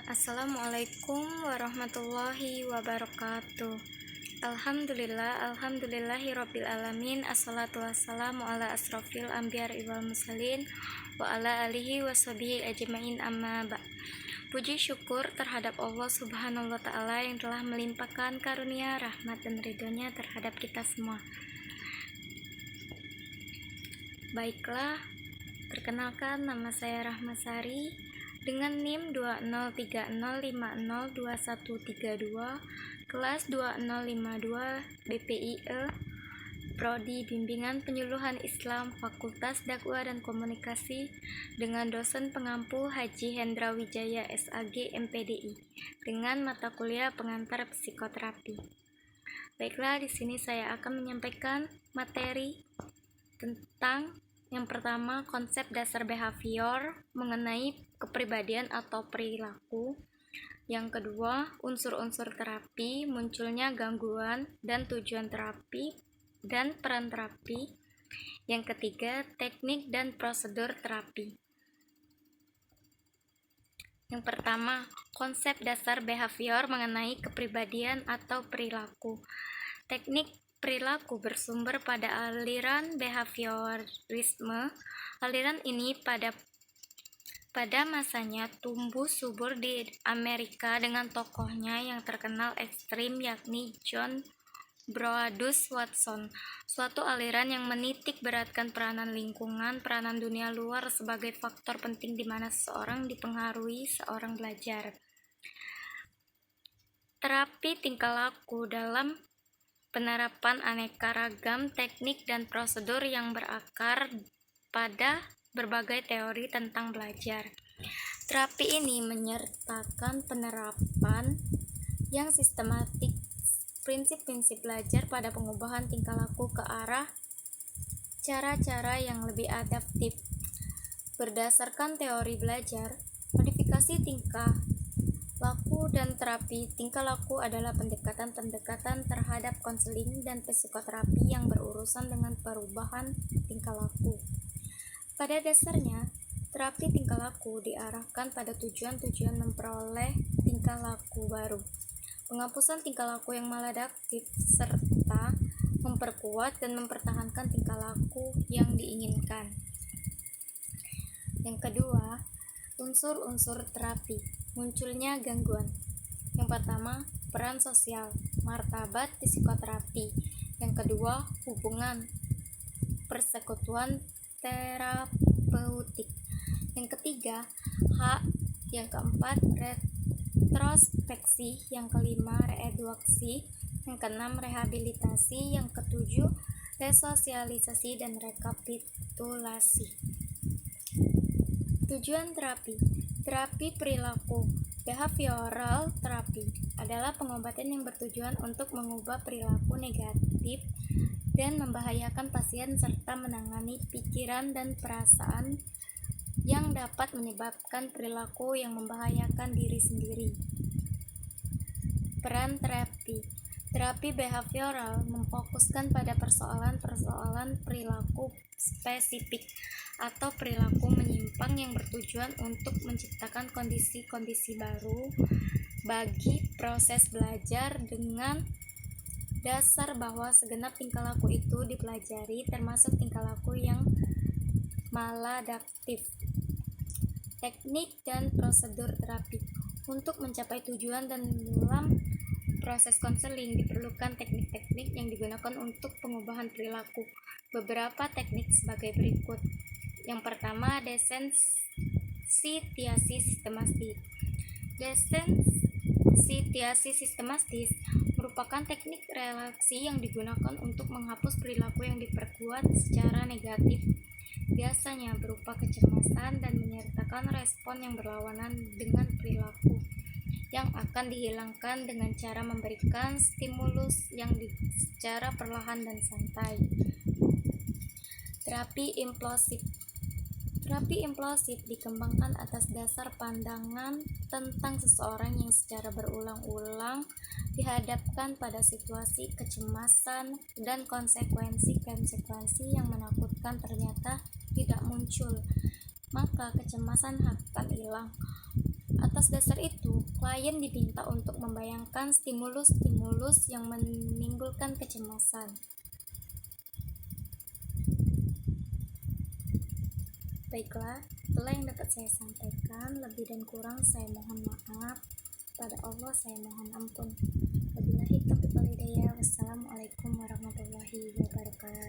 Assalamualaikum warahmatullahi wabarakatuh. Alhamdulillahirabbil alamin. Assalatu wassalamu ala asrofil anbiya wal mursalin wa ala alihi washabihi ajmain, amma ba'. Puji syukur terhadap Allah Subhanahu wa taala yang telah melimpahkan karunia, rahmat dan ridhonya terhadap kita semua. Baiklah, perkenalkan, nama saya Rahmasari dengan NIM 2030502132, kelas 2052 BPIE, Prodi Bimbingan Penyuluhan Islam, Fakultas Dakwah dan Komunikasi, dengan dosen pengampu Haji Hendra Wijaya SAG MPDI, dengan mata kuliah pengantar psikoterapi. Baiklah, di sini saya akan menyampaikan materi tentang yang pertama, konsep dasar behavior mengenai kepribadian atau perilaku. Yang kedua, unsur-unsur terapi, munculnya gangguan dan tujuan terapi dan peran terapi. Yang ketiga, teknik dan prosedur terapi. Yang pertama, konsep dasar behavior mengenai kepribadian atau perilaku. Teknik perilaku bersumber pada aliran behaviorisme. Aliran ini pada masanya tumbuh subur di Amerika dengan tokohnya yang terkenal ekstrim, yakni John Broadus Watson. Suatu aliran yang menitik beratkan peranan lingkungan, peranan dunia luar sebagai faktor penting di mana seseorang dipengaruhi seorang belajar. Terapi tingkah laku dalam penerapan aneka ragam teknik dan prosedur yang berakar pada berbagai teori tentang belajar. Terapi ini menyertakan penerapan yang sistematik prinsip-prinsip belajar pada pengubahan tingkah laku ke arah cara-cara yang lebih adaptif. Berdasarkan teori belajar, modifikasi tingkah laku dan terapi tingkah laku adalah pendekatan-pendekatan terhadap konseling dan psikoterapi yang berurusan dengan perubahan tingkah laku. Pada dasarnya, terapi tingkah laku diarahkan pada tujuan-tujuan memperoleh tingkah laku baru, penghapusan tingkah laku yang maladaptif, serta memperkuat dan mempertahankan tingkah laku yang diinginkan. Yang kedua, unsur-unsur terapi, munculnya gangguan. Yang pertama, peran sosial, martabat psikoterapi. Yang kedua, hubungan, persekutuan terapeutik. Yang ketiga, hak. Yang keempat, retrospeksi. Yang kelima, reeduksi. Yang keenam, rehabilitasi. Yang ketujuh, resosialisasi dan rekapitulasi. Tujuan terapi. Terapi perilaku, behavioral terapi, adalah pengobatan yang bertujuan untuk mengubah perilaku negatif dan membahayakan pasien serta menangani pikiran dan perasaan yang dapat menyebabkan perilaku yang membahayakan diri sendiri. Peran terapi. Terapi behavioral memfokuskan pada persoalan-persoalan perilaku spesifik atau perilaku menyimpang yang bertujuan untuk menciptakan kondisi-kondisi baru bagi proses belajar dengan dasar bahwa segenap tingkah laku itu dipelajari, termasuk tingkah laku yang maladaptif. Teknik dan prosedur terapi. Untuk mencapai tujuan dan dalam proses konseling diperlukan teknik-teknik yang digunakan untuk pengubahan perilaku. Beberapa teknik sebagai berikut. Yang pertama, desensitiasi sistematis. Desensitiasi sistematis merupakan teknik relaksi yang digunakan untuk menghapus perilaku yang diperkuat secara negatif, biasanya berupa kecemasan, dan menyertakan respon yang berlawanan dengan perilaku yang akan dihilangkan dengan cara memberikan stimulus yang secara perlahan dan santai. Terapi implosif. Terapi implosif dikembangkan atas dasar pandangan tentang seseorang yang secara berulang-ulang dihadapkan pada situasi kecemasan dan konsekuensi-konsekuensi yang menakutkan ternyata tidak muncul, maka kecemasan akan hilang. Atas dasar itu, klien diminta untuk membayangkan stimulus-stimulus yang menimbulkan kecemasan. Baiklah, itulah yang dapat saya sampaikan. Lebih dan kurang saya mohon maaf. Pada Allah saya mohon ampun. Wabillahi taufiq wal hidayah. Wassalamualaikum warahmatullahi wabarakatuh.